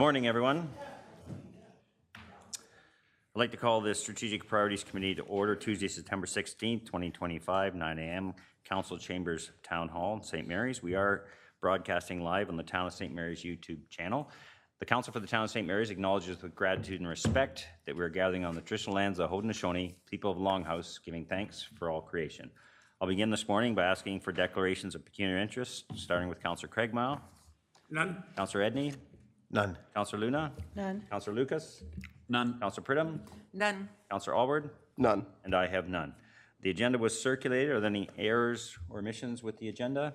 Morning, everyone. I'd like to call the Strategic Priorities Committee to order Tuesday, September 16th, 2025, 9 a.m. Council Chambers Town Hall in St. Mary's. We are broadcasting live on the Town of St. Mary's YouTube channel. The Council for the Town of St. Mary's acknowledges with gratitude and respect that we are gathering on the traditional lands of the Haudenosaunee people of Longhouse, giving thanks for all creation. I'll begin this morning by asking for declarations of pecuniary interest, starting with Councillor Craigmile. None. Councillor Edney. None. Councillor Luna? None. Councillor Lucas? None. Councillor Pridham? None. Councillor Alward? None. And I have none. The agenda was circulated. Are there any errors or omissions with the agenda?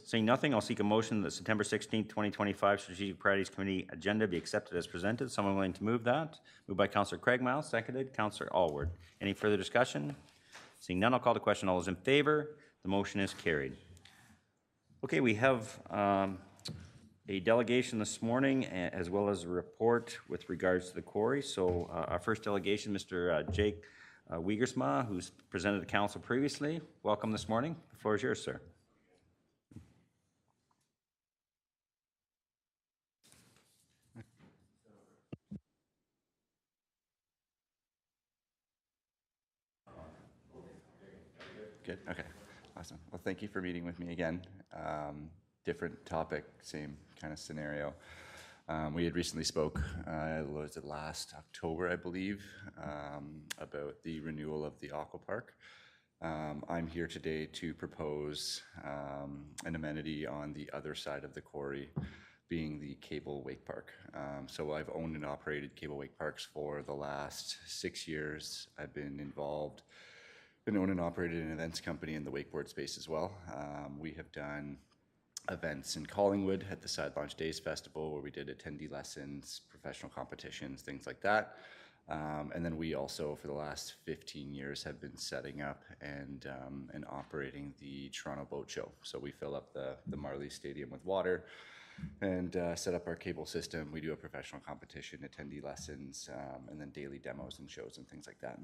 Seeing nothing, I'll seek a motion that the September 16th, 2025 Strategic Priorities Committee agenda be accepted as presented. Someone willing to move that? Moved by Councillor Craigmile, seconded. Councillor Alward. Any further discussion? Seeing none, I'll call the question. All those in favor? The motion is carried. Okay, we have a delegation this morning, as well as a report with regards to the quarry. So our first delegation, Mr. Jake Wiegersma, who's presented to council previously. Welcome this morning. The floor is yours, sir. Good. Okay. Awesome. Well, thank you for meeting with me again. Different topic, same kind of scenario. We had recently spoke, was it last October, I believe, about the renewal of the Aqua Park. I'm here today to propose an amenity on the other side of the quarry, being the cable wake park. So I've owned and operated cable wake parks for the last 6 years. I've been involved, been owned and operated an events company in the wakeboard space as well. We have done events in Collingwood at the Side Launch Days Festival, where we did attendee lessons, professional competitions, things like that. And then we also, for the last 15 years, have been setting up and operating the Toronto Boat Show. So we fill up the Marley Stadium with water and set up our cable system. We do a professional competition, attendee lessons, and then daily demos and shows and things like that.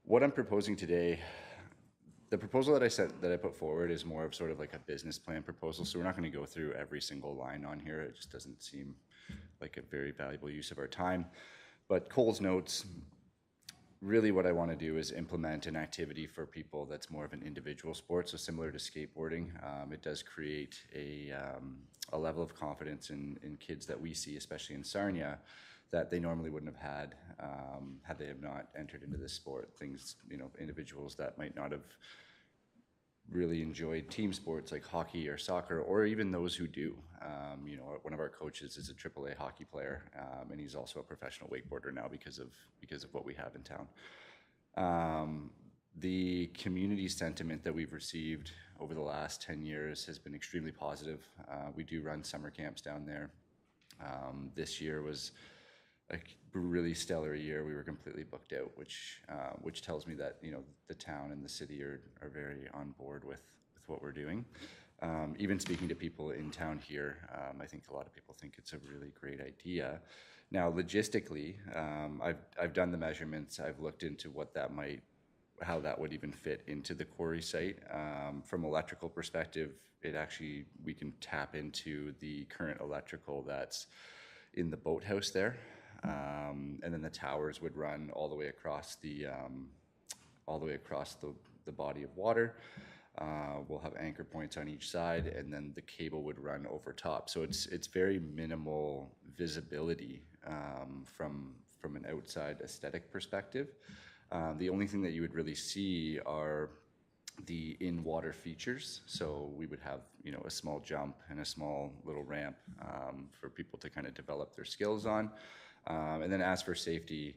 What I'm proposing today, the proposal that I put forward is more of sort of like a business plan proposal. So we're not going to go through every single line on here. It just doesn't seem like a very valuable use of our time. But Cole's notes, really what I want to do is implement an activity for people that's more of an individual sport. So similar to skateboarding, it does create a level of confidence in kids that we see, especially in Sarnia, that they normally wouldn't have had they have not entered into this sport. Things, individuals that might not have really enjoyed team sports like hockey or soccer, or even those who do. One of our coaches is a AAA hockey player, and he's also a professional wakeboarder now because of what we have in town. The community sentiment that we've received over the last 10 years has been extremely positive. We do run summer camps down there. This year was a really stellar year. We were completely booked out, which tells me that the town and the city are very on board with what we're doing. Even speaking to people in town here, I think a lot of people think it's a really great idea. Now, logistically, I've done the measurements. I've looked into how that would even fit into the quarry site. From electrical perspective, we can tap into the current electrical that's in the boathouse there. And then the towers would run all the way across the body of water. We'll have anchor points on each side, and then the cable would run over top. So it's very minimal visibility from an outside aesthetic perspective. The only thing that you would really see are the in-water features. So we would have a small jump and a small little ramp for people to kind of develop their skills on. And then as for safety,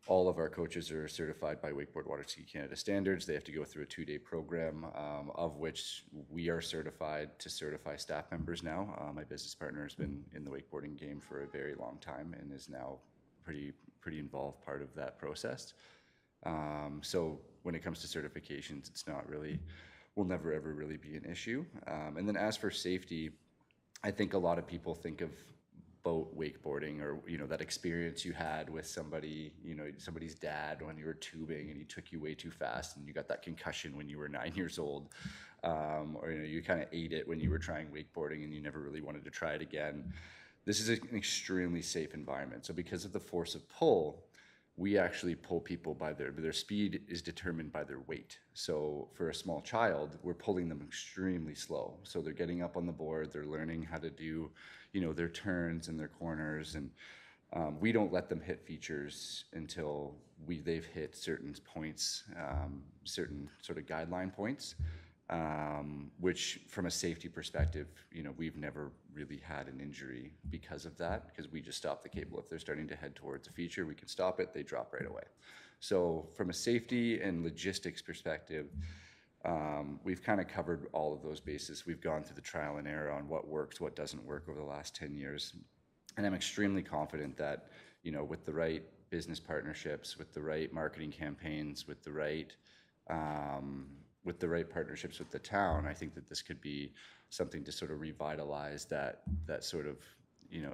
all of our coaches are certified by Wakeboard Water Ski Canada standards. They have to go through a 2-day program, of which we are certified to certify staff members now. My business partner has been in the wakeboarding game for a very long time and is now pretty involved part of that process. So when it comes to certifications, will never ever really be an issue. And then as for safety, I think a lot of people think of boat wakeboarding, or that experience you had with somebody, somebody's dad when you were tubing and he took you way too fast and you got that concussion when you were 9 years old, or you kind of ate it when you were trying wakeboarding and you never really wanted to try it again. This is an extremely safe environment. So because of the force of pull, we actually pull people by their speed is determined by their weight. So for a small child, we're pulling them extremely slow. So they're getting up on the board, they're learning how to do, their turns and their corners, and we don't let them hit features until they've hit certain points, certain sort of guideline points. Which from a safety perspective, we've never really had an injury because of that, because we just stop the cable. If they're starting to head towards a feature, we can stop it, they drop right away. So from a safety and logistics perspective, we've kind of covered all of those bases. We've gone through the trial and error on what works, what doesn't work over the last 10 years. And I'm extremely confident that, with the right business partnerships, with the right marketing campaigns, with the right partnerships with the town, I think that this could be something to sort of revitalize that sort of,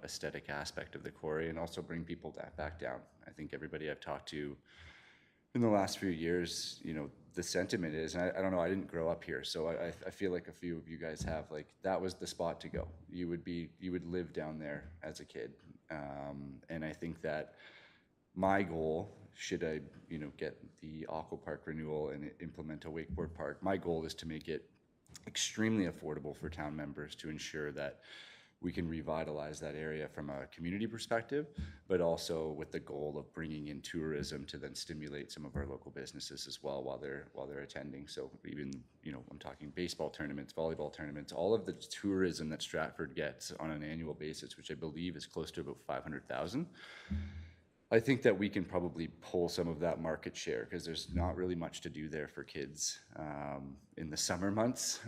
aesthetic aspect of the quarry, and also bring people back down. I think everybody I've talked to in the last few years, the sentiment is, and I don't know, I didn't grow up here, so I feel like a few of you guys have, like, that was the spot to go. You would live down there as a kid. And I think that my goal, should I, get the Aqua Park renewal and implement a wakeboard park, my goal is to make it extremely affordable for town members, to ensure that we can revitalize that area from a community perspective, but also with the goal of bringing in tourism to then stimulate some of our local businesses as well while they're attending. So even, I'm talking baseball tournaments, volleyball tournaments, all of the tourism that Stratford gets on an annual basis, which I believe is close to about 500,000. I think that we can probably pull some of that market share, because there's not really much to do there for kids in the summer months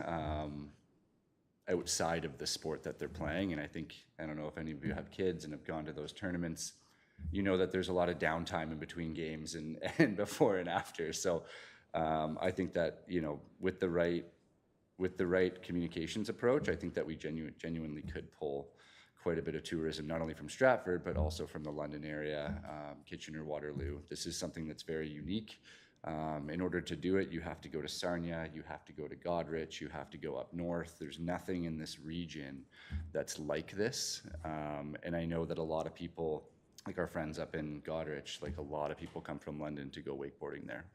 outside of the sport that they're playing. And I don't know if any of you have kids and have gone to those tournaments, that there's a lot of downtime in between games and before and after. So I think that, with the right communications approach, I think that we genuinely could pull quite a bit of tourism, not only from Stratford, but also from the London area, Kitchener, Waterloo. This is something that's very unique. In order to do it, you have to go to Sarnia, you have to go to Goderich, you have to go up north. There's nothing in this region that's like this. And I know that a lot of people, like our friends up in Goderich, like a lot of people come from London to go wakeboarding there.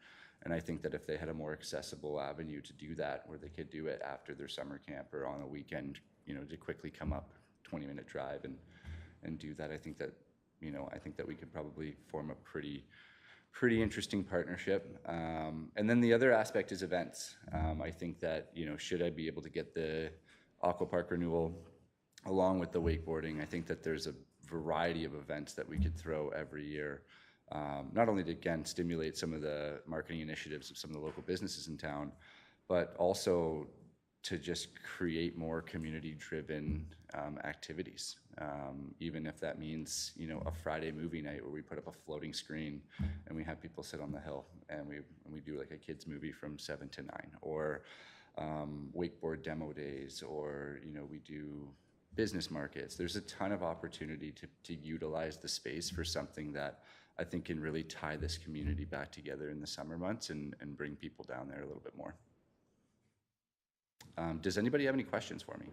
And I think that if they had a more accessible avenue to do that, where they could do it after their summer camp or on a weekend, to quickly come up 20-minute drive and do that, I think that we could probably form a pretty interesting partnership. And then the other aspect is events. I think that, should I be able to get the Aqua Park renewal along with the wakeboarding, I think that there's a variety of events that we could throw every year, not only to, again, stimulate some of the marketing initiatives of some of the local businesses in town, but also to just create more community-driven activities, even if that means, a Friday movie night where we put up a floating screen and we have people sit on the hill and we do like a kids movie from 7 to 9, or wakeboard demo days, or we do business markets. There's a ton of opportunity to utilize the space for something that I think can really tie this community back together in the summer months and bring people down there a little bit more. Does anybody have any questions for me?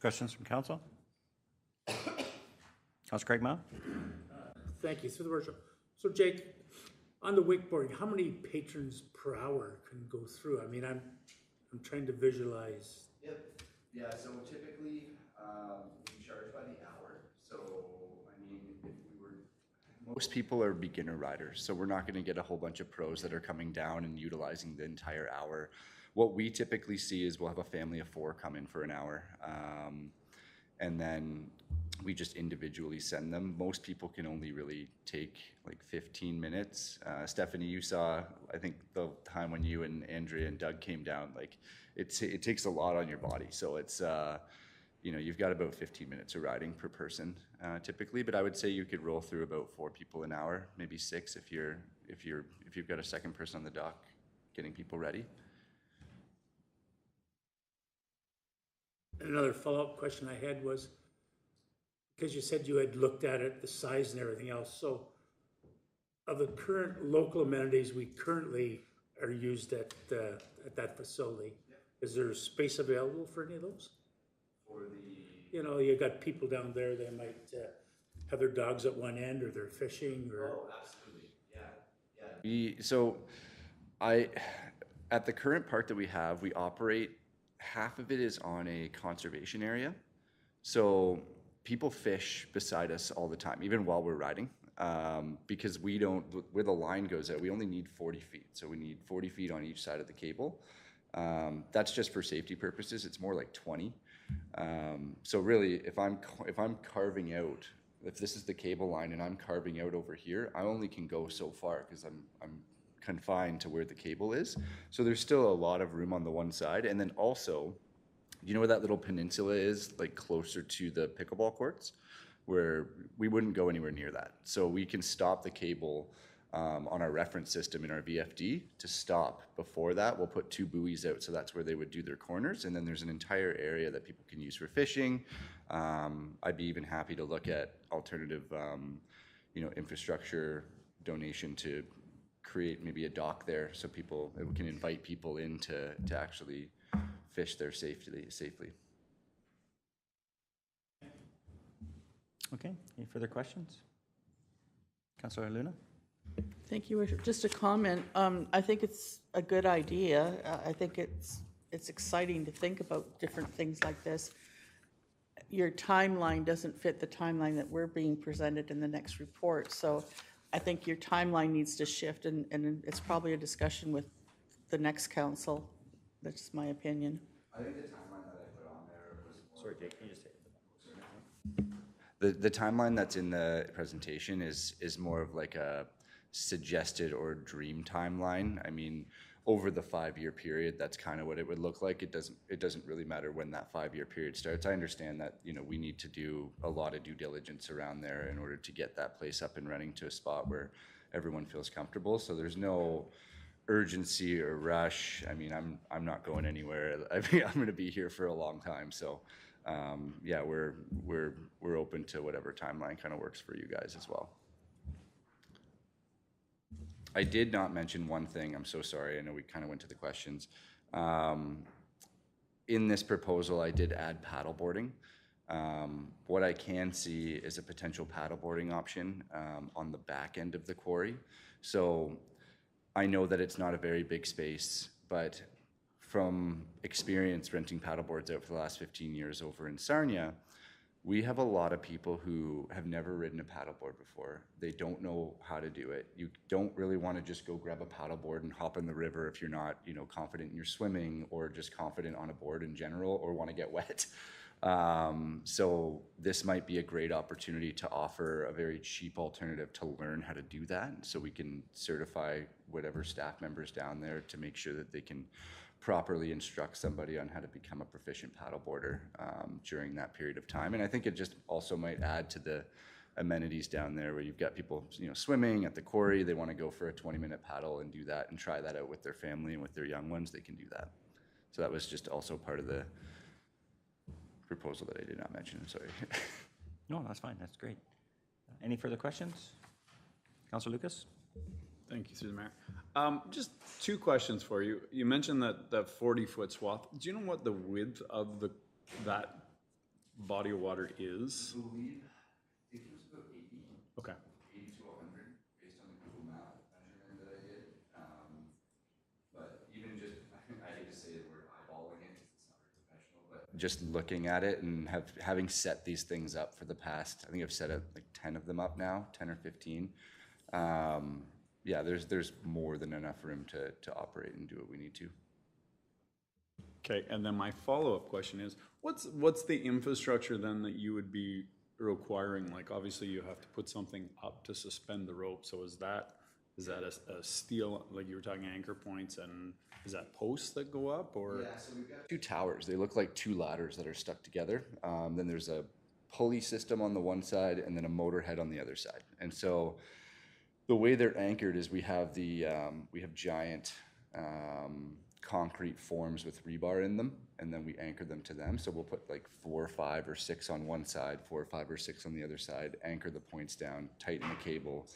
Questions from council? Councilor Craig Mao? Thank you. Through the workshop. So Jake, on the wakeboarding, how many patrons per hour can go through? I mean, I'm trying to visualize. Yep. Yeah. So typically, we charge by the hour. So I mean, most people are beginner riders, so we're not going to get a whole bunch of pros that are coming down and utilizing the entire hour. What we typically see is we'll have a family of 4 come in for an hour, and then we just individually send them. Most people can only really take like 15 minutes. Stephanie, you saw, I think, the time when you and Andrea and Doug came down, like it takes a lot on your body. So it's, you've got about 15 minutes of riding per person typically, but I would say you could roll through about 4 people an hour, maybe 6 if you've got a second person on the dock getting people ready. Another follow-up question I had was, because you said you had looked at it, the size and everything else, so of the current local amenities we currently are used at that facility, is there space available for any of those? For the You know, you got people down there, they might have their dogs at one end, or they're fishing, or, absolutely, at the current park that we have, we operate, half of it is on a conservation area. So people fish beside us all the time, even while we're riding, because we don't, where the line goes out, we only need 40 feet. So we need 40 feet on each side of the cable. That's just for safety purposes. It's more like 20. So really, if I'm carving out, if this is the cable line and I'm carving out over here, I only can go so far because I'm confined to where the cable is. So there's still a lot of room on the one side. And then also, you know where that little peninsula is, like closer to the pickleball courts, where we wouldn't go anywhere near that. So we can stop the cable on our reference system in our VFD to stop. Before that, we'll put 2 buoys out, so that's where they would do their corners, and then there's an entire area that people can use for fishing. I'd be even happy to look at alternative, infrastructure donation to create maybe a dock there, so people, we can invite people in to actually fish there safely. Okay, any further questions? Councilor Luna? Thank you, Worship. Just a comment. I think it's a good idea. I think it's exciting to think about different things like this. Your timeline doesn't fit the timeline that we're being presented in the next report. So I think your timeline needs to shift, and it's probably a discussion with the next council. That's my opinion. I think the timeline that I put on there was more. Sorry, Jake, can you just say it? The timeline that's in the presentation is more of like a suggested or dream timeline. I mean, over the 5-year period, that's kind of what it would look like. It doesn't really matter when that 5-year period starts. I understand that, we need to do a lot of due diligence around there in order to get that place up and running to a spot where everyone feels comfortable. So there's no urgency or rush. I mean, I'm not going anywhere. I mean, I'm going to be here for a long time. So yeah, we're open to whatever timeline kind of works for you guys as well. I did not mention one thing. I'm so sorry. I know we kind of went to the questions. In this proposal, I did add paddleboarding. What I can see is a potential paddleboarding option on the back end of the quarry. So I know that it's not a very big space, but from experience renting paddleboards out for the last 15 years over in Sarnia, we have a lot of people who have never ridden a paddleboard before. They don't know how to do it. You don't really want to just go grab a paddleboard and hop in the river if you're not, confident in your swimming or just confident on a board in general or want to get wet. So this might be a great opportunity to offer a very cheap alternative to learn how to do that. So we can certify whatever staff members down there to make sure that they can properly instruct somebody on how to become a proficient paddleboarder during that period of time. And I think it just also might add to the amenities down there where you've got people, swimming at the quarry. They want to go for a 20-minute paddle and do that and try that out with their family and with their young ones. They can do that. So that was just also part of the proposal that I did not mention. I'm sorry. No, that's fine. That's great. Any further questions? Councilor Lucas? Thank you, through the mayor. Just 2 questions for you. You mentioned that 40-foot swath. Do you know what the width of that body of water is? I believe it was about 80. Okay. 80 to 100 based on the Google map measurement that I did. But even just, I hate to say the word eyeballing it because it's not very professional, but just looking at it and having set these things up for the past, I think I've set like 10 of them up now, 10 or 15. Yeah, there's more than enough room to operate and do what we need to. Okay, and then my follow-up question is, what's the infrastructure then that you would be requiring? Like, obviously you have to put something up to suspend the rope. So is that a steel, like you were talking anchor points, and is that posts that go up, or? Yeah, so we've got 2 towers. They look like 2 ladders that are stuck together. Then there's a pulley system on the one side and then a motor head on the other side. And so the way they're anchored is we have giant concrete forms with rebar in them, and then we anchor them to them. So we'll put like 4 or 5 or 6 on one side, 4 or 5 or 6 on the other side, anchor the points down, tighten the cable.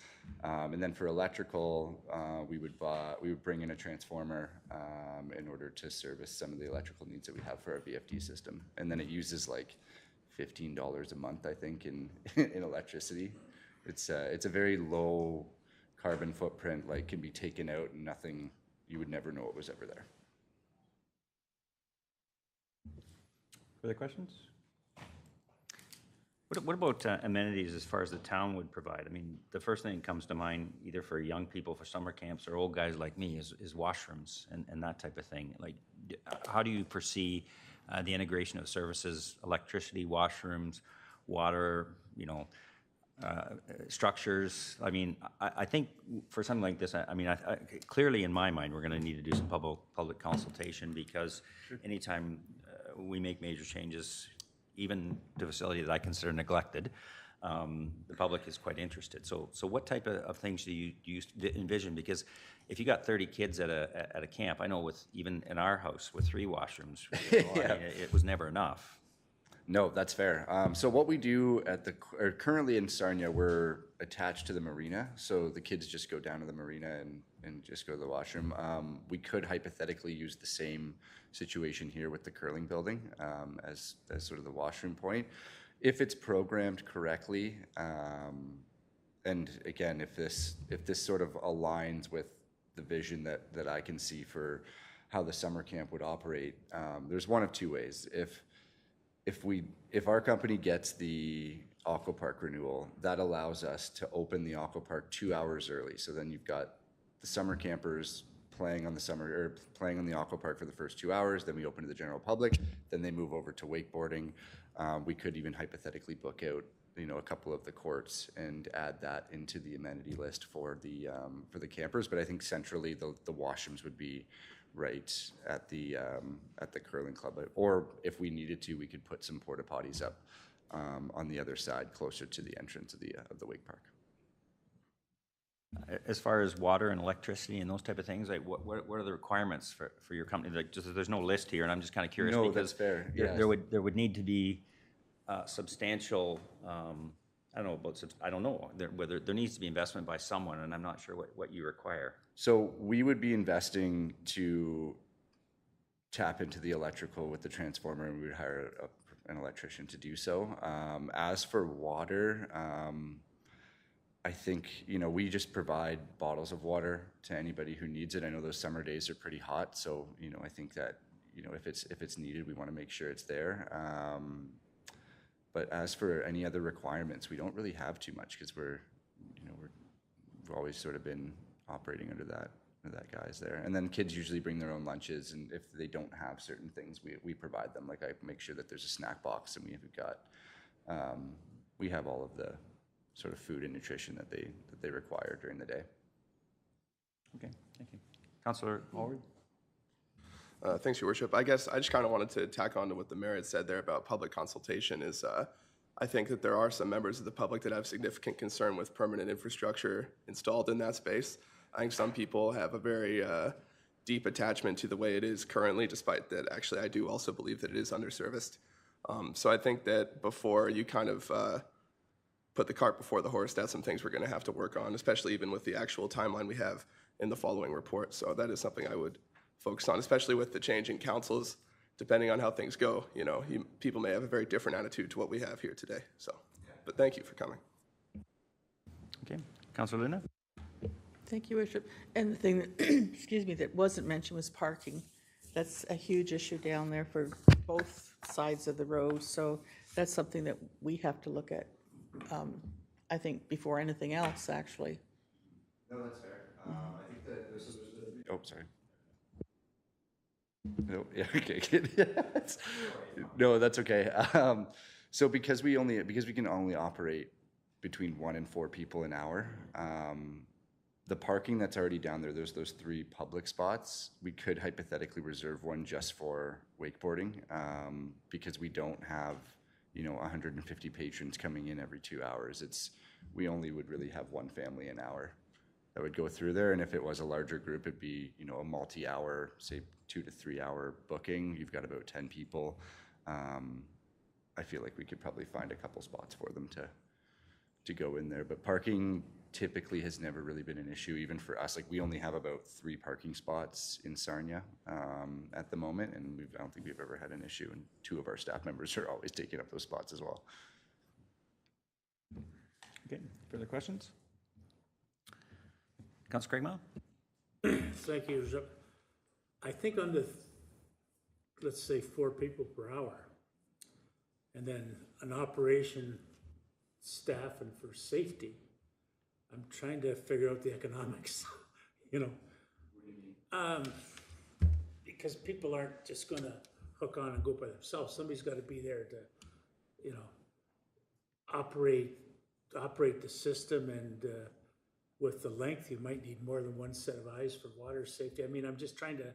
And then for electrical, we would bring in a transformer in order to service some of the electrical needs that we have for our VFD system. And then it uses like $15 a month, I think, in electricity. It's a very low carbon footprint, like can be taken out and nothing, you would never know it was ever there. Further questions? What about amenities as far as the town would provide? I mean, the first thing that comes to mind, either for young people for summer camps or old guys like me, is washrooms and that type of thing. Like, how do you foresee the integration of services, electricity, washrooms, water, structures? I mean, I think for something like this, clearly in my mind, we're going to need to do some public consultation, because anytime we make major changes, even to a facility that I consider neglected, the public is quite interested. So what type of things do you envision? Because if you got 30 kids at a camp, I know even in our house with 3 washrooms, Yeah. it was never enough. No, that's fair. So what we do currently in Sarnia, we're attached to the marina. So the kids just go down to the marina and just go to the washroom. We could hypothetically use the same situation here with the curling building as sort of the washroom point, if it's programmed correctly. And again, if this sort of aligns with the vision that I can see for how the summer camp would operate, there's one of 2 ways. If our company gets the Aqua Park renewal, that allows us to open the Aqua Park 2 hours early. So then you've got the summer campers playing on the Aqua Park for the first 2 hours. Then we open to the general public. Then they move over to wakeboarding. We could even hypothetically book out, a couple of the courts and add that into the amenity list for the campers. But I think centrally the washrooms would be right at the curling club, or if we needed to, we could put some porta potties up on the other side, closer to the entrance of the wake park. As far as water and electricity and those type of things, like what are the requirements for your company? Like, there's no list here, and I'm just kind of curious. No, because that's fair. There, Yes. there would need to be substantial. I don't know whether there needs to be investment by someone, and I'm not sure what you require. So we would be investing to tap into the electrical with the transformer, and we would hire an electrician to do so. As for water, I think, we just provide bottles of water to anybody who needs it. I know those summer days are pretty hot, so, I think that, if it's needed, we want to make sure it's there. But as for any other requirements, we don't really have too much, because we've always sort of been operating under that guise there. And then kids usually bring their own lunches, and if they don't have certain things, we provide them. Like, I make sure that there's a snack box, and we have all of the sort of food and nutrition that they require during the day. Okay, thank you. Councillor Allred? Thanks, Your Worship. I guess I just kind of wanted to tack on to what the mayor had said there about public consultation. I think that there are some members of the public that have significant concern with permanent infrastructure installed in that space. I think some people have a very deep attachment to the way it is currently, despite that actually I do also believe that it is underserviced. So I think that before you kind of put the cart before the horse, that's some things we're going to have to work on, especially even with the actual timeline we have in the following report. So that is something I would focus on, especially with the change in councils. Depending on how things go, people may have a very different attitude to what we have here today. So, but thank you for coming. Okay, Councillor Luna? Thank you, Worship. And the thing that, excuse me, that wasn't mentioned was parking. That's a huge issue down there for both sides of the road. So that's something that we have to look at, I think, before anything else, actually. No, that's fair. I think that this is. Oh, sorry. No, yeah, okay. No, that's okay. So because we can only operate between 1 and 4 people an hour, the parking that's already down there, there's those 3 public spots. We could hypothetically reserve one just for wakeboarding, because we don't have, 150 patrons coming in every 2 hours. We only would really have one family an hour would go through there. And if it was a larger group, it'd be, you know, a multi-hour, say 2 to 3 hour booking. You've got about 10 people. I feel like we could probably find a couple spots for them to go in there. But parking typically has never really been an issue, even for us. Like, we only have about 3 parking spots in Sarnia at the moment, and I don't think we've ever had an issue. And 2 of our staff members are always taking up those spots as well. Okay, further questions? Councilor Craigmile? Thank you. I think on the, let's say, 4 people per hour, and then an operation staff and for safety, I'm trying to figure out the economics, you know? Because people aren't just gonna hook on and go by themselves. Somebody's gotta be there to, you know, operate the system, and with the length, you might need more than one set of eyes for water safety. I mean, I'm just trying to,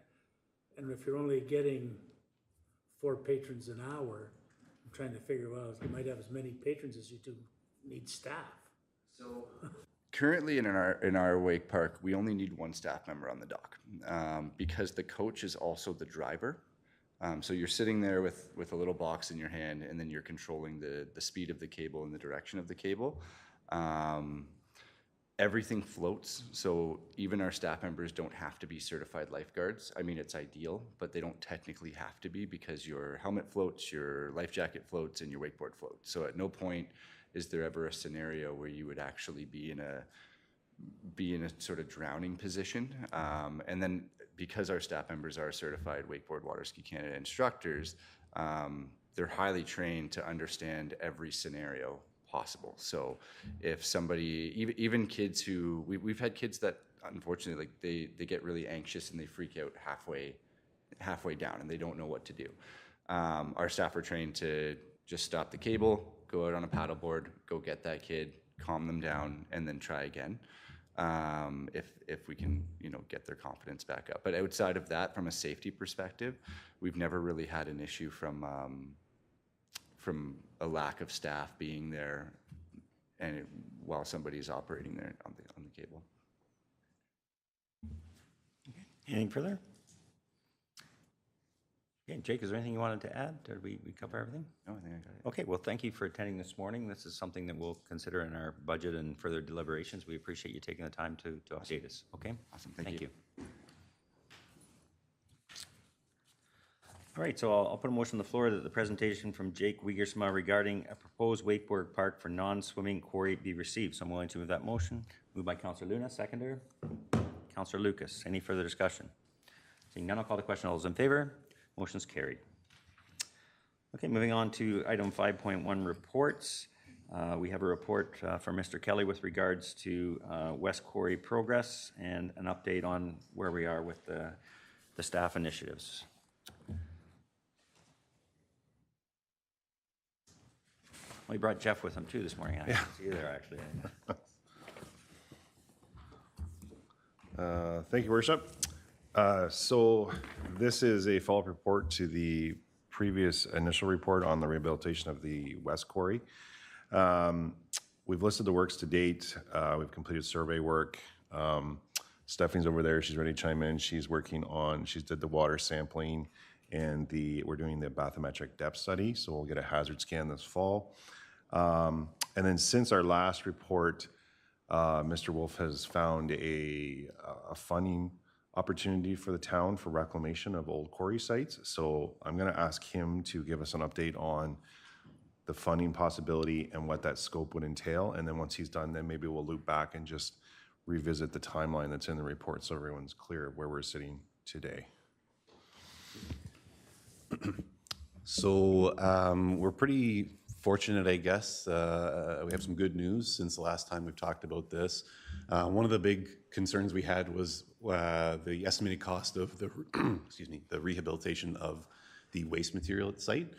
and if you're only getting 4 patrons an hour, I'm trying to figure, well, you might have as many patrons as you do need staff. So currently in our wake park, we only need 1 staff member on the dock because the coach is also the driver. So you're sitting there with a little box in your hand, and then you're controlling the speed of the cable and the direction of the cable. Everything floats, so even our staff members don't have to be certified lifeguards. I mean, it's ideal, but they don't technically have to be, because your helmet floats, your life jacket floats, and your wakeboard floats. So at no point is there ever a scenario where you would actually be in a sort of drowning position. And then because our staff members are certified Wakeboard Water Ski Canada instructors, they're highly trained to understand every scenario possible. So if somebody, even kids who, we've had kids that unfortunately, like they get really anxious and they freak out halfway down and they don't know what to do. Our staff are trained to just stop the cable, go out on a paddleboard, go get that kid, calm them down, and then try again. If we can, you know, get their confidence back up. But outside of that, from a safety perspective, we've never really had an issue from a lack of staff being there, and while somebody's operating there on the cable. Anything further? Okay, Jake, is there anything you wanted to add? Did we cover everything? No, I think I got it. Okay, well, thank you for attending this morning. This is something that we'll consider in our budget and further deliberations. We appreciate you taking the time to update us, okay? Awesome, thank you. All right, so I'll put a motion on the floor that the presentation from Jake Wiegersma regarding a proposed wakeboard park for non-swimming quarry be received. So I'm willing to move that motion. Moved by Councillor Luna, seconder. Councillor Lucas. Any further discussion? Seeing none, I'll call the question. All those in favor? Motion's carried. Okay, moving on to item 5.1, reports. We have a report from Mr. Kelly with regards to West Quarry progress and an update on where we are with the staff initiatives. Well, he brought Jeff with him too this morning. I didn't see you there, actually. Thank you, Worship. So this is a follow-up report to the previous initial report on the rehabilitation of the West Quarry. We've listed the works to date. We've completed survey work. Stephanie's over there. She's ready to chime in. She's did the water sampling, and we're doing the bathymetric depth study. So we'll get a hazard scan this fall. And then since our last report, Mr. Wolf has found a funding opportunity for the town for reclamation of old quarry sites. So I'm going to ask him to give us an update on the funding possibility and what that scope would entail. And then once he's done, then maybe we'll loop back and just revisit the timeline that's in the report so everyone's clear of where we're sitting today. So we're pretty fortunate, I guess. We have some good news since the last time we've talked about this. One of the big concerns we had was the estimated cost of the the rehabilitation of the waste material at the site.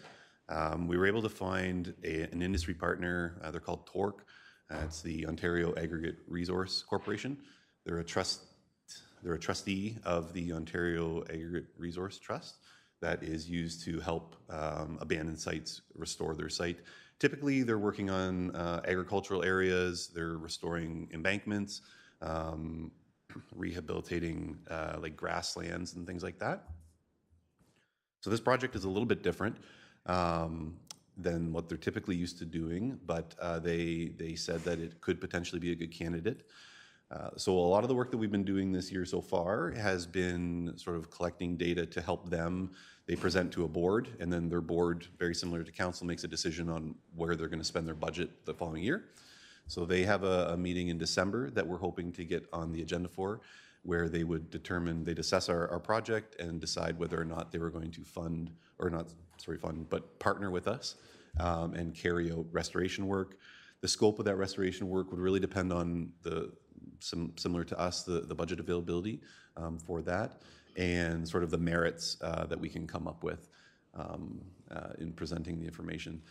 We were able to find an industry partner. They're called Torque. It's the Ontario Aggregate Resource Corporation. They're a trustee of the Ontario Aggregate Resource Trust that is used to help abandoned sites restore their site. Typically, they're working on agricultural areas, they're restoring embankments, rehabilitating like grasslands and things like that. So this project is a little bit different than what they're typically used to doing, but they said that it could potentially be a good candidate. So a lot of the work that we've been doing this year so far has been sort of collecting data to help them. They present to a board, and then their board, very similar to council, makes a decision on where they're going to spend their budget the following year. So they have a meeting in December that we're hoping to get on the agenda for, where they would determine, they'd assess our project and decide whether or not they were going to fund, or not, sorry, fund, but partner with us and carry out restoration work. The scope of that restoration work would really depend on similar to us, the budget availability for that, and sort of the merits that we can come up with in presenting the information.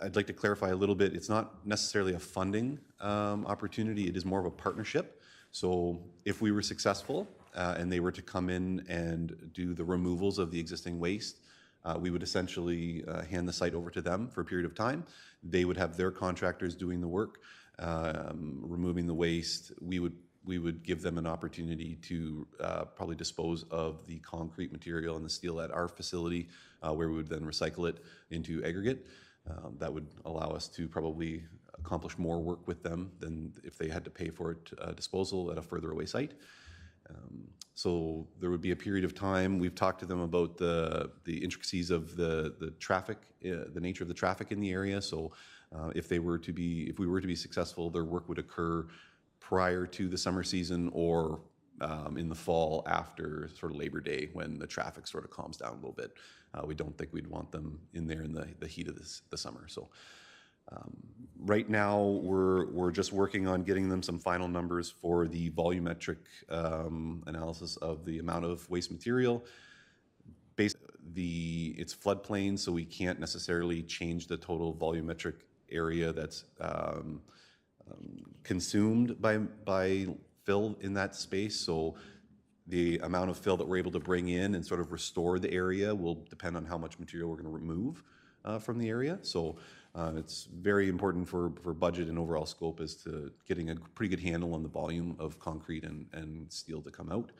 I'd like to clarify a little bit, it's not necessarily a funding opportunity, it is more of a partnership. So if we were successful and they were to come in and do the removals of the existing waste, we would essentially hand the site over to them for a period of time. They would have their contractors doing the work, removing the waste. We would give them an opportunity to probably dispose of the concrete material and the steel at our facility, where we would then recycle it into aggregate. That would allow us to probably accomplish more work with them than if they had to pay for it disposal at a further away site. So there would be a period of time. We've talked to them about the intricacies of the traffic, the nature of the traffic in the area. So if we were to be successful, their work would occur prior to the summer season or in the fall after sort of Labor Day, when the traffic sort of calms down a little bit. We don't think we'd want them in there in the heat of the summer. So right now we're just working on getting them some final numbers for the volumetric analysis of the amount of waste material. It's floodplain, so we can't necessarily change the total volumetric area that's consumed by fill in that space. So the amount of fill that we're able to bring in and sort of restore the area will depend on how much material we're going to remove from the area. So it's very important for budget and overall scope as to getting a pretty good handle on the volume of concrete and steel to come out.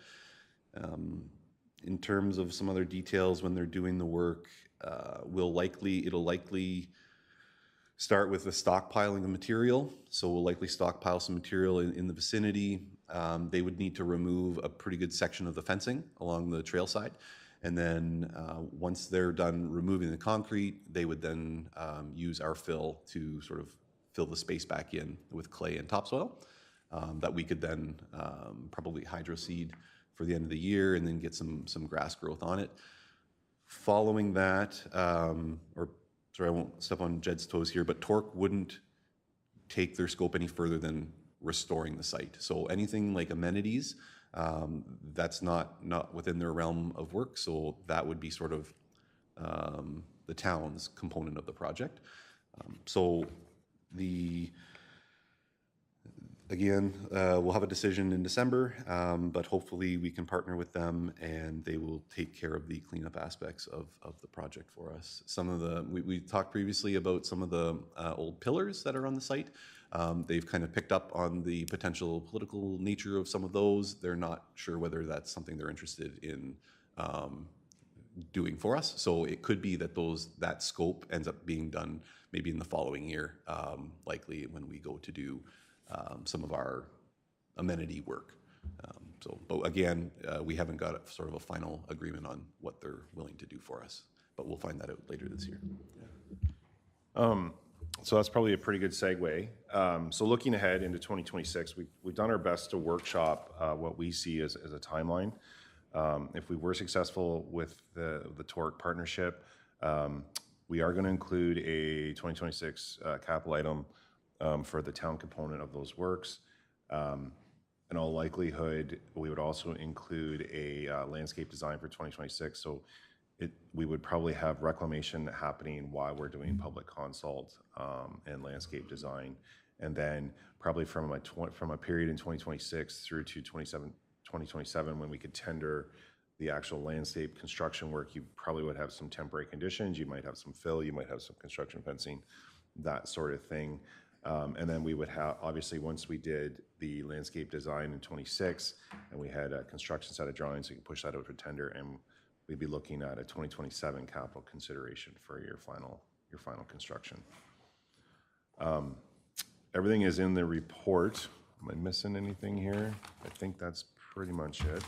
In terms of some other details, when they're doing the work, it'll likely start with the stockpiling of material. So we'll likely stockpile some material in the vicinity. They would need to remove a pretty good section of the fencing along the trail side. And then once they're done removing the concrete, they would then use our fill to sort of fill the space back in with clay and topsoil that we could then probably hydroseed for the end of the year and then get some grass growth on it. Following that, sorry, I won't step on Jed's toes here, but Torque wouldn't take their scope any further than restoring the site. So anything like amenities, that's not within their realm of work. So that would be sort of the town's component of the project. Again, we'll have a decision in December, but hopefully we can partner with them and they will take care of the cleanup aspects of the project for us. We talked previously about some of the old pillars that are on the site. They've kind of picked up on the potential political nature of some of those. They're not sure whether that's something they're interested in doing for us. So it could be that that scope ends up being done maybe in the following year, likely when we go to do some of our amenity work. But again, we haven't got sort of a final agreement on what they're willing to do for us, but we'll find that out later this year. So that's probably a pretty good segue. So looking ahead into 2026, we've done our best to workshop what we see as a timeline. If we were successful with the Torque partnership, we are going to include a 2026 capital item for the town component of those works. In all likelihood, we would also include a landscape design for 2026. So we would probably have reclamation happening while we're doing public consult and landscape design. And then probably from a period in 2026 through to 2027, when we could tender the actual landscape construction work, you probably would have some temporary conditions. You might have some fill, you might have some construction fencing, that sort of thing. And then we would have, obviously, once we did the landscape design in '26, and we had a construction set of drawings, we can push that out for tender, and we'd be looking at a 2027 capital consideration for your final construction. Everything is in the report. Am I missing anything here? I think that's pretty much it.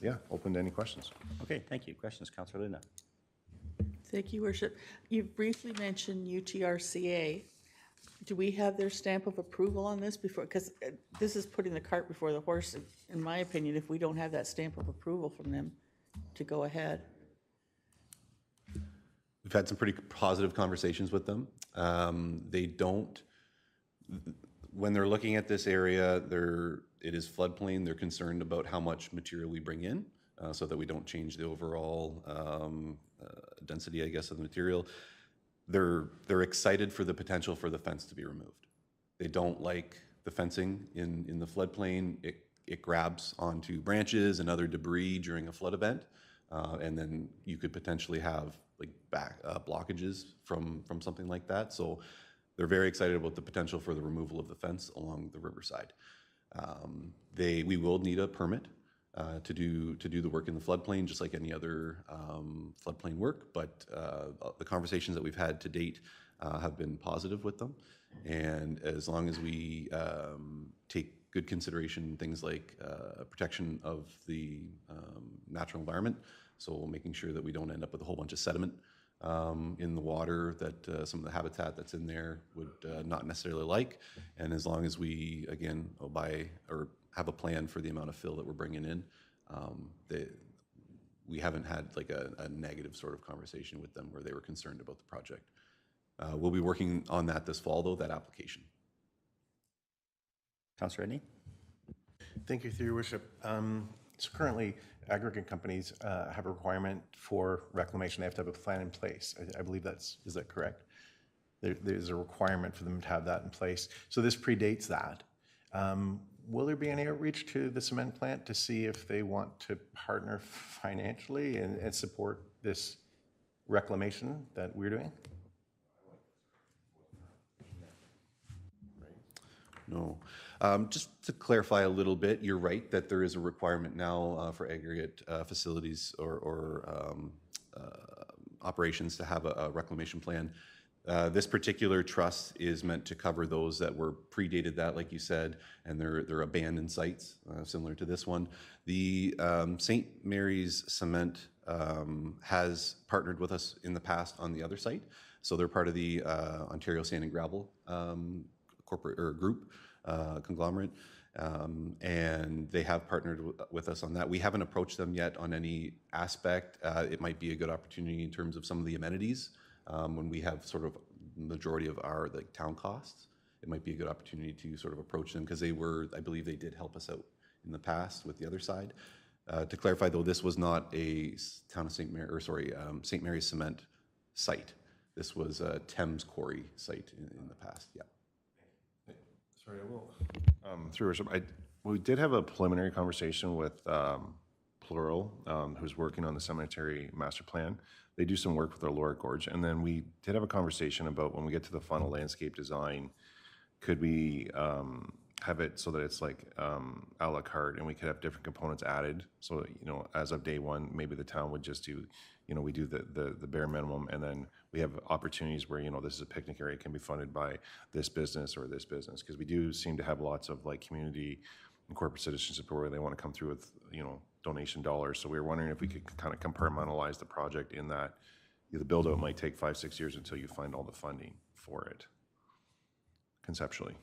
Yeah, open to any questions. Okay, thank you. Questions, Councillor Luna? Thank you, Worship. You briefly mentioned UTRCA. Do we have their stamp of approval on this before? Because this is putting the cart before the horse, in my opinion, if we don't have that stamp of approval from them to go ahead. We've had some pretty positive conversations with them. They don't, when they're looking at this area, it is floodplain. They're concerned about how much material we bring in so that we don't change the overall density, I guess, of the material. They're excited for the potential for the fence to be removed. They don't like the fencing in the floodplain. It grabs onto branches and other debris during a flood event, and then you could potentially have like blockages from something like that. So they're very excited about the potential for the removal of the fence along the riverside. We will need a permit to do the work in the floodplain, just like any other floodplain work. But the conversations that we've had to date have been positive with them, and as long as we take good consideration things like protection of the natural environment, so making sure that we don't end up with a whole bunch of sediment in the water that some of the habitat that's in there would not necessarily like. And as long as we, again, have a plan for the amount of fill that we're bringing in, we haven't had like a negative sort of conversation with them where they were concerned about the project. We'll be working on that this fall, though, that application. Councillor Edney? Thank you, through your worship. So currently, aggregate companies have a requirement for reclamation. They have to have a plan in place. I believe is that correct? There's a requirement for them to have that in place. So this predates that. Will there be any outreach to the cement plant to see if they want to partner financially and support this reclamation that we're doing? No. Just to clarify a little bit, you're right that there is a requirement now for aggregate facilities or operations to have a reclamation plan. This particular trust is meant to cover those that were predated that, like you said, and they're abandoned sites, similar to this one. The St. Mary's Cement has partnered with us in the past on the other site, so they're part of the Ontario Sand and Gravel corporate or group conglomerate, and they have partnered with us on that. We haven't approached them yet on any aspect. It might be a good opportunity in terms of some of the amenities. When we have sort of majority of our town costs, it might be a good opportunity to sort of approach them, because I believe they did help us out in the past with the other side. To clarify though, this was not a town of St. Mary's Cement site. This was a Thames Quarry site in the past, yeah. Sorry, I will. Through worship, we did have a preliminary conversation with Plural, who's working on the cemetery master plan. They do some work with our Laura Gorge, and then we did have a conversation about when we get to the final landscape design, could we have it so that it's like a la carte, and we could have different components added. So as of day one, maybe the town would just do, we do the bare minimum, and then we have opportunities where this is a picnic area, can be funded by this business or this business, because we do seem to have lots of community and corporate citizen support where they want to come through with donation dollars. So we were wondering if we could kind of compartmentalize the project in that the build out might take 5-6 years until you find all the funding for it, conceptually.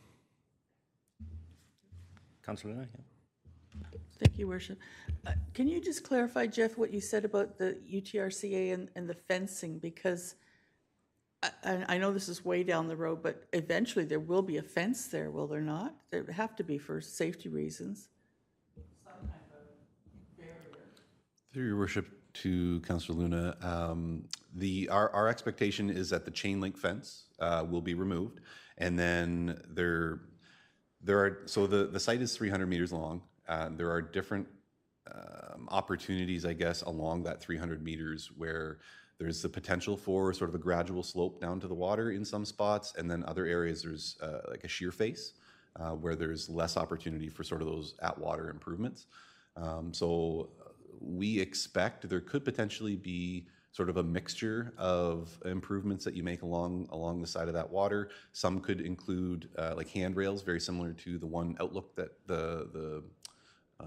Councillor Luna? Thank you, Worship. Can you just clarify, Jeff, what you said about the UTRCA and the fencing? Because I know this is way down the road, but eventually there will be a fence there, will there not? There would have to be for safety reasons. Through your worship to Councillor Luna, our expectation is that the chain link fence will be removed, and then the site is 300 meters long. There are different opportunities, I guess, along that 300 meters where There's the potential for sort of a gradual slope down to the water in some spots, and then other areas there's like a shear face where there's less opportunity for sort of those at-water improvements. So we expect there could potentially be sort of a mixture of improvements that you make along the side of that water. Some could include like handrails, very similar to the one Outlook that the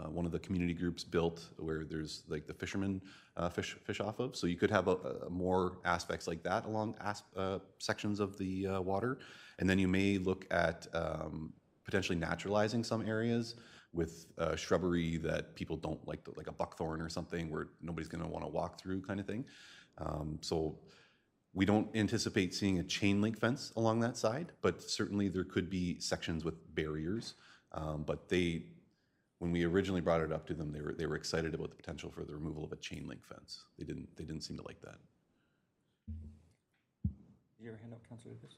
one of the community groups built, where there's like the fishermen fish off of. So you could have more aspects like that along sections of the water, and then you may look at potentially naturalizing some areas with shrubbery that people don't like, like a buckthorn or something where nobody's going to want to walk through, kind of thing. So we don't anticipate seeing a chain link fence along that side, but certainly there could be sections with barriers. But when we originally brought it up to them, they were excited about the potential for the removal of a chain link fence. They didn't seem to like that. Did you ever hand out Councilor Lucas?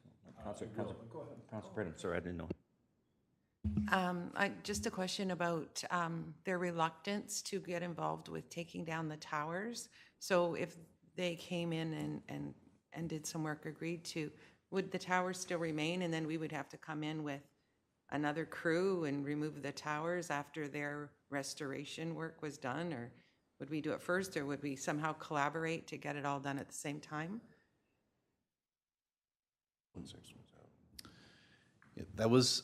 Councilor Brennan, sorry, I didn't know. Just a question about their reluctance to get involved with taking down the towers. So if they came in and did some work agreed to, would the towers still remain, and then we would have to come in with another crew and remove the towers after their restoration work was done? Or would we do it first, or would we somehow collaborate to get it all done at the same time? Yeah, that was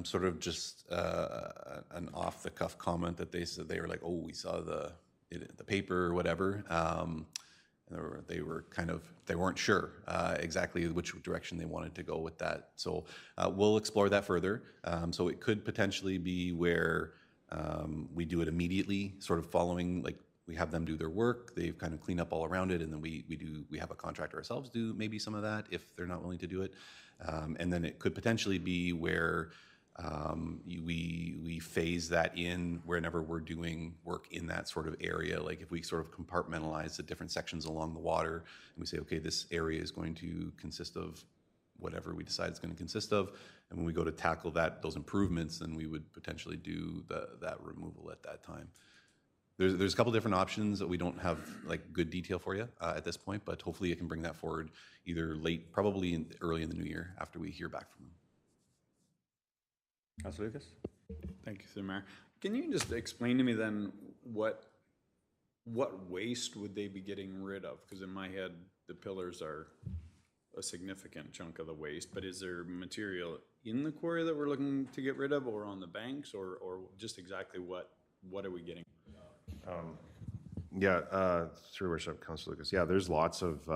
sort of just an off-the-cuff comment that they said. They were like, "Oh, we saw the paper or whatever." They weren't sure exactly which direction they wanted to go with that. So we'll explore that further. So it could potentially be where we do it immediately, sort of following, like we have them do their work, they kind of clean up all around it, and then we have a contractor ourselves do maybe some of that if they're not willing to do it. And then it could potentially be where we phase that in whenever we're doing work in that sort of area. Like if we sort of compartmentalize the different sections along the water, and we say, okay, this area is going to consist of whatever we decide it's going to consist of, and when we go to tackle those improvements, then we would potentially do that removal at that time. There's a couple different options that we don't have like good detail for you at this point, but hopefully you can bring that forward either probably early in the new year after we hear back from them. Councilor Lucas? Thank you, Sir Mayor. Can you just explain to me then what waste would they be getting rid of? Because in my head, the pillars are a significant chunk of the waste, but is there material in the quarry that we're looking to get rid of, or on the banks, or just exactly what are we getting? Through worship, Councilor Lucas. Yeah, there's lots of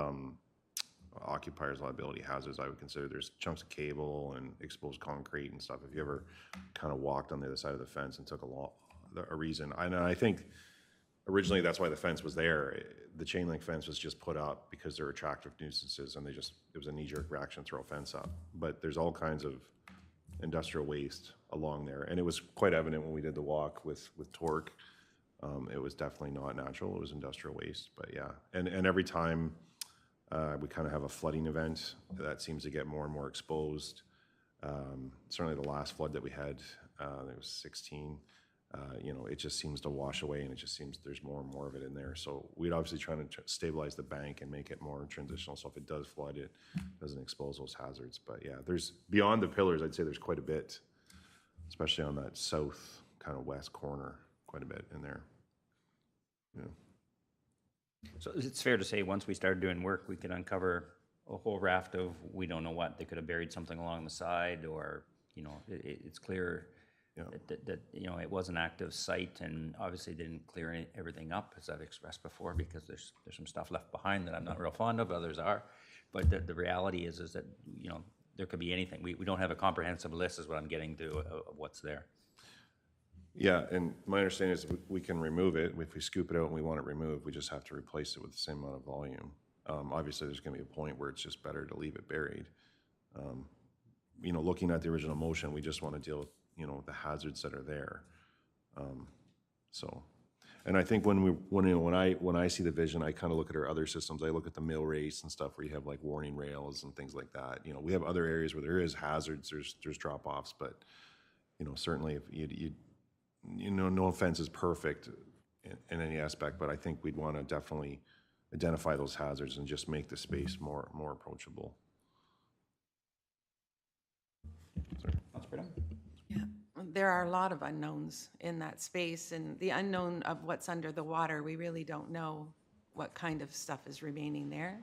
occupiers' liability hazards I would consider. There's chunks of cable and exposed concrete and stuff. If you ever kind of walked on the other side of the fence and took a reason, I think originally that's why the fence was there. The chain link fence was just put up because they're attractive nuisances, and it was a knee-jerk reaction to throw a fence up. But there's all kinds of industrial waste along there, and it was quite evident when we did the walk with Torque. It was definitely not natural. It was industrial waste. But yeah, and every time we kind of have a flooding event, that seems to get more and more exposed. Certainly the last flood that we had, it was 16, it just seems to wash away, and it just seems there's more and more of it in there. So we'd obviously try to stabilize the bank and make it more transitional, so if it does flood, it doesn't expose those hazards. But yeah, there's beyond the pillars, I'd say there's quite a bit, especially on that south kind of west corner, quite a bit in there. Yeah. So it's fair to say, once we started doing work, we could uncover a whole raft of, we don't know what. They could have buried something along the side, or, it's clear that it was an active site, and obviously they didn't clear everything up, as I've expressed before, because there's some stuff left behind that I'm not real fond of, others are. But the reality is that, there could be anything. We don't have a comprehensive list, is what I'm getting to, of what's there. Yeah, and my understanding is we can remove it. If we scoop it out and we want it removed, we just have to replace it with the same amount of volume. Obviously, there's going to be a point where it's just better to leave it buried. Looking at the original motion, we just want to deal with, the hazards that are there. And I think when I see the vision, I kind of look at our other systems. I look at the mill race and stuff where you have like warning rails and things like that. We have other areas where there is hazards. There's drop-offs, but certainly if you no offense is perfect in any aspect, but I think we'd want to definitely identify those hazards and just make the space more approachable. Councilor Pridham? Yeah, there are a lot of unknowns in that space, and the unknown of what's under the water, we really don't know what kind of stuff is remaining there.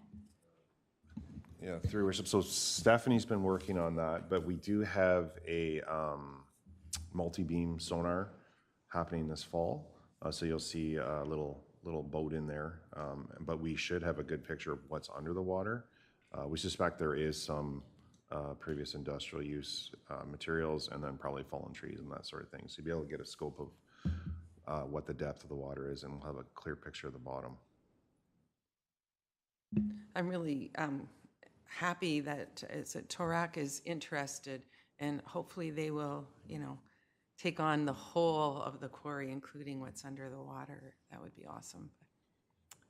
Yeah, through your worship. So Stephanie's been working on that, but we do have a multi-beam sonar happening this fall. So you'll see a little boat in there, but we should have a good picture of what's under the water. We suspect there is some previous industrial use materials and then probably fallen trees and that sort of thing. So you'll be able to get a scope of what the depth of the water is, and we'll have a clear picture of the bottom. I'm really happy that Torak is interested, and hopefully they will, take on the whole of the quarry, including what's under the water. That would be awesome.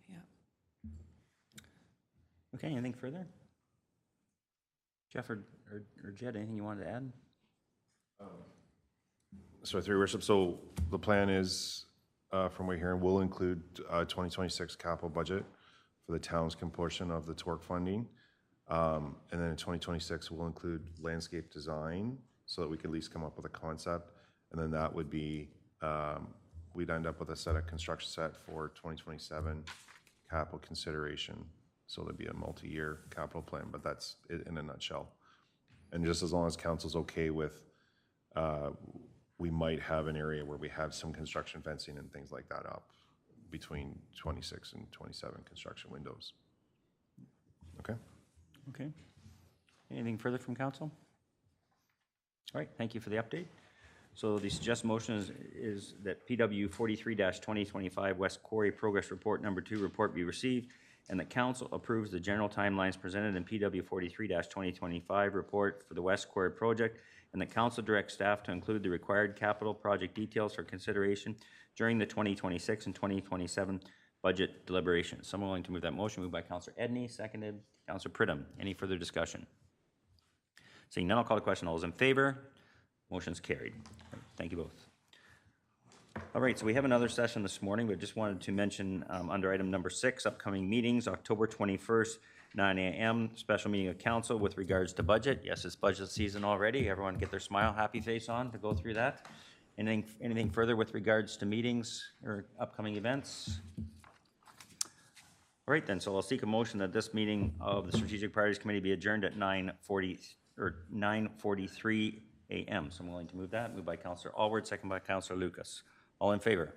Yeah. Okay, anything further? Jeff or Jed, anything you wanted to add? So through your worship, so the plan is, from what we're hearing, will include 2026 capital budget for the town's portion of the TORC funding. And then in 2026, we'll include landscape design so that we can at least come up with a concept. And then that would be, we'd end up with a construction set for 2027 capital consideration. So there'd be a multi-year capital plan, but that's it in a nutshell. And just as long as council's okay with, we might have an area where we have some construction fencing and things like that up between 26 and 27 construction windows. Okay? Okay. Anything further from council? All right, thank you for the update. So the suggested motion is that PW 43-2025 West Quarry Progress Report Number 2 report be received, and that council approves the general timelines presented in PW 43-2025 report for the West Quarry project, and that council directs staff to include the required capital project details for consideration during the 2026 and 2027 budget deliberations. Someone willing to move that motion? Moved by Councillor Edney, seconded Councillor Pridham. Any further discussion? Seeing none, I'll call the question. All those in favor? Motion's carried. Thank you both. All right, so we have another session this morning, but just wanted to mention under item number 6, upcoming meetings, October 21st, 9 a.m., special meeting of council with regards to budget. Yes, it's budget season already. Everyone get their smile, happy face on to go through that. Anything further with regards to meetings or upcoming events? All right, then, so I'll seek a motion that this meeting of the Strategic Priorities Committee be adjourned at 9:43 a.m. So I'm willing to move that. Moved by Councillor Alward, second by Councillor Lucas. All in favor?